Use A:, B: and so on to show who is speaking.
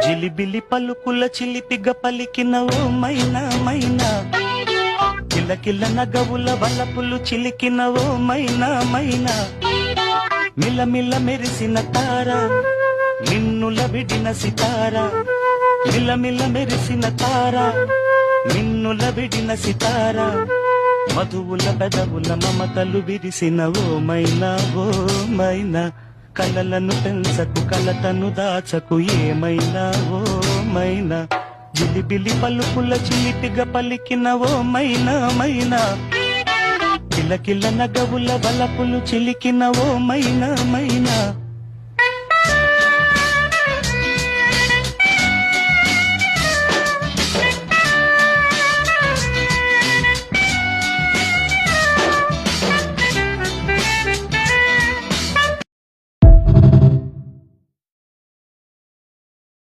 A: జిలిబిలి పలుకుల చిలిపిగ పలికిన ఓ మైనా మైనా, కిలకిల నగవుల వలపులు చిలికిన ఓ మైనా మైనా, మిలమిల మెరిసిన తార నిన్నుల విడిన సితార, మిలమిల మెరిసిన తార నిన్నుల విడిన సితార, మధువుల పెదవుల మమతలు విరిసిన ఓ మైనా ఓ మైనా, కలలను పెంచకు కలతను దాచకు ఏమైనా ఓ మైనా, జిలిబిలి పలుకుల చిలిపిగా పలికిన ఓ మైనా మైనా, కిలకిల నగవుల వలపులు చిలికిన ఓ మైనా మైనా.